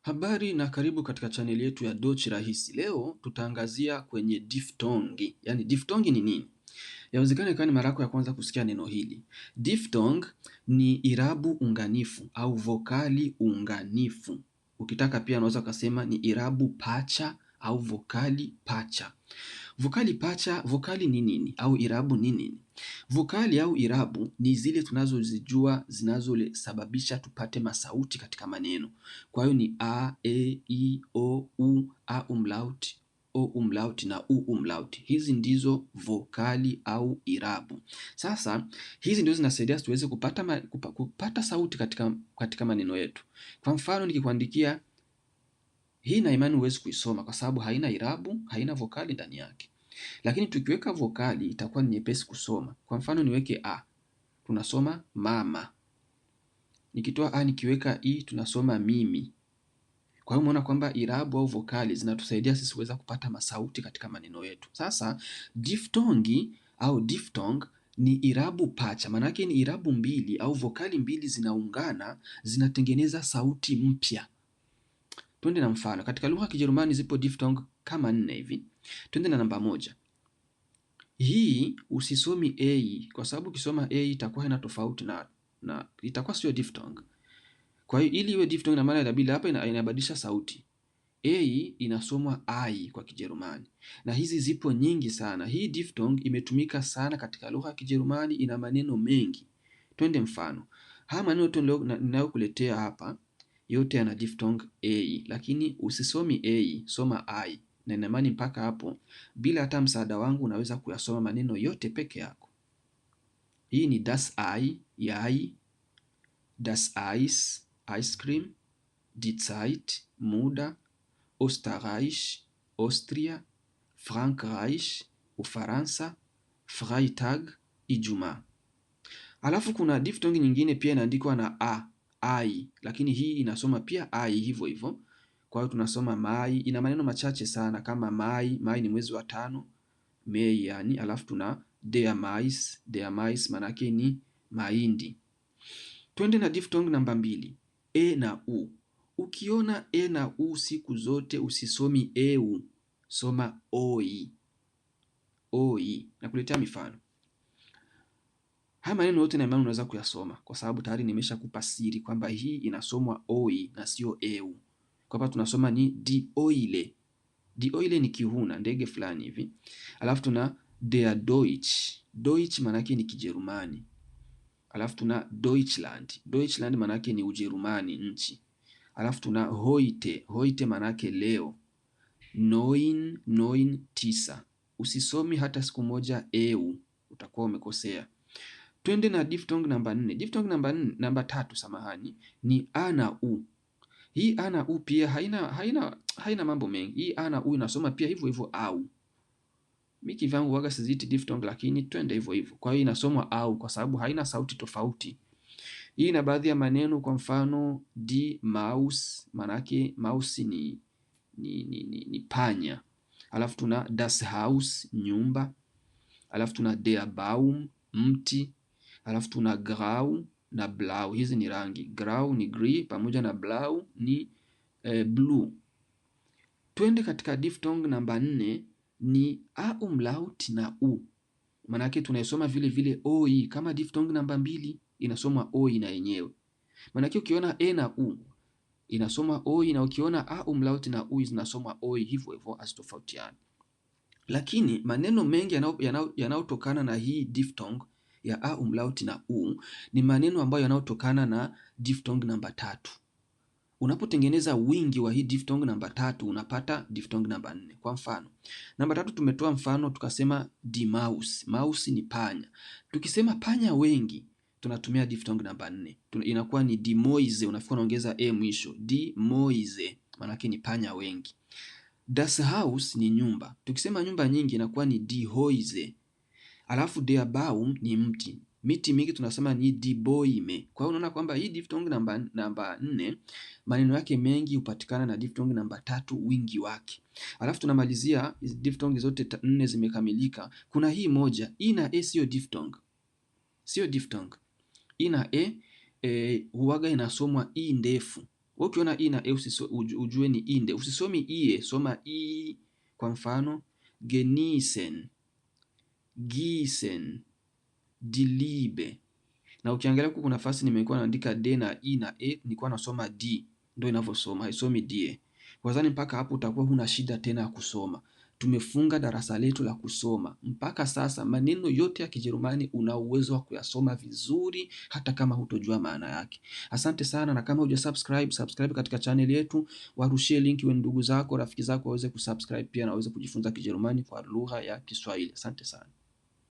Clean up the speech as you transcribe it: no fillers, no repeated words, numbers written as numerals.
Habari na karibu katika chaneli yetu ya Dochi Rahisi. Leo tutaangazia kwenye diftongi. Yaani diftongi ni nini? Yawezekana ikawa ni mara yako ya kwanza kusikia neno hili. Diphthong ni irabu unganifu au vokali unganifu. Ukitaka pia unaweza kusema ni irabu pacha au vokali pacha. Vokali pacha, vokali ni nini au irabu ni nini? Vokali au irabu ni zile tunazozijua zinazosababisha tupate masauti katika maneno. Kwa hiyo ni a, e, i, o, u, a umlaut, o umlaut na u umlaut. Hizi ndizo vokali au irabu. Sasa hizi ndizo zinasaidia tuweze kupata sauti katika maneno yetu. Kwa mfano nikikuandikia hii, na imani huwezi kuisoma kwa sababu haina irabu, haina vokali ndani yake. Lakini tukiweka vokali itakuwa ni nyepesi kusoma. Kwa mfano niweke a, tunasoma mama. Nikitoa a nikiweka i, tunasoma mimi. Kwa hiyo umeona kwamba irabu au vokali zinatusaidia sisi kuweza kupata masauti katika maneno yetu. Sasa diftongi au diphthong ni irabu pacha. Maana yake ni irabu mbili au vokali mbili zinaungana, zinatengeneza sauti mpya. Twende na mfano. Katika lugha ya Kijerumani zipo diphthong kama 4 hivi. Twende na namba 1. Hii usisomi a kwa sababu ukisoma a itakuwa haina tofauti na itakuwa sio diphthong. Kwa hiyo ili iwe diphthong na maana inabidi hapa inabadilisha sauti. A inasomwa ai kwa Kijerumani. Na hizi zipo nyingi sana. Hii diphthong imetumika sana katika lugha ya Kijerumani, ina maneno mengi. Twende mfano. Haya maneno yote ninayokuletea hapa yote yana diphthong a, lakini usisomi a, soma ai. Na ina maana mpaka hapo bila hata msaada wangu unaweza kuyasoma maneno yote peke yako. Hii ni das Ei, yai, das Eis, ice cream, die Zeit, muda, Österreich, Austria, Frankreich, Ufaransa, Freitag, Ijumaa. Alafu kuna diphthong nyingine pia inaandikwa na a, ai, lakini hii inasoma pia ai hivyo hivyo. Kwa hiyo tunasoma mai, ina maneno machache sana kama mai, mai ni mwezi wa 5, Mei yani. Alafu tuna der Mais manake ni mahindi. Twende na diphthong namba 2, e na u. Ukiona e na u siku zote usisomi eu, soma oi. Oi. Nakuletea mifano. Haya maneno yote na imani unaweza kuyasoma kwa sababu tayari nimeshakupa siri kwamba hii inasomwa oi na sio eu. Kwa hapa tunasoma ni die Eule. Die Eule ni kihuna, ndege fulani hivi. Alafu tuna der Deutsch. Deutsch manake ni Kijerumani. Alafu tuna Deutschland. Deutschland manake ni Ujerumani, nchi. Alafu tuna heute. Heute manake leo. 9. Usisomi hata siku moja eu, utakuwa umekosea. Twende na diphthong namba 4. Diphthong namba 3, samahani, ni a na u. Hii a na u pia haina mambo mengi. Hii a na u inasoma pia hivyo hivyo au. Mimi kivyangu huwaga siziiti diphthong, lakini twende hivyo hivyo. Kwa hiyo inasomwa au kwa sababu haina sauti tofauti. Hii na baadhi ya maneno, kwa mfano die Maus, manake mouse ni panya. Alafu tuna das Haus, nyumba. Alafu tuna der Baum, mti. Alafu tuna grau na blau. Hizi ni rangi. Grau ni grey pamoja na blau ni blue. Twende katika diphthong namba 4, ni a umlaut na u. Manake tunaisoma vile vile oi kama diphthong namba 2 inasoma oi na yenyewe. Manake ukiona e na u inasoma oi, na ukiona a umlaut na u zinasoma oi hivyo hivyo, asitofautiani. Lakini maneno mengi yanayotokana na hii diphthong ya a umlaut na u ni maneno ambayo yanayotokana na diphthong namba 3. Unapotengeneza wingi wa hii diphthong namba 3 unapata diphthong namba 4. Kwa mfano, namba 3 tumetoa mfano tukasema die Maus. Maus ni panya. Tukisema panya wengi tunatumia diphthong namba 4. Inakuwa ni die Mäuse, unafika unaongeza e mwisho. Die Mäuse maana ni panya wengi. Das Haus ni nyumba. Tukisema nyumba nyingi inakuwa ni die Häuser. Alafu der Baum ni mti. Miti mingi tunasema ni die Bäume. Kwa hiyo unaona kwamba hii diphthong namba 4 maneno yake mengi hupatikana na diphthong namba 3 wingi wake. Alafu tunamalizia diphthong zote 4 zimekamilika. Kuna hii moja, i na e sio diphthong. Sio diphthong. I na e huwaga inasomwa i ndefu. Wewe ukiona i na e ujue ni inde. Usisomi ie, soma i. Kwa mfano genießen, gießen, die Liebe. Na ukiangalia huku kuna nafasi nimekuwa naandika d na i na e, nilikuwa nasoma d, ndio inavyosoma, haisomi die. Wazani mpaka hapo utakuwa huna shida tena ya kusoma. Tumefunga darasa letu la kusoma. Mpaka sasa maneno yote ya Kijerumani una uwezo wa kuyasoma vizuri hata kama hutojua maana yake. Asante sana, na kama hujasubscribe, subscribe katika channel yetu, warushie linki wa ndugu zako, rafiki zako waweze kusubscribe pia na waweze kujifunza Kijerumani kwa lugha ya Kiswahili. Asante sana.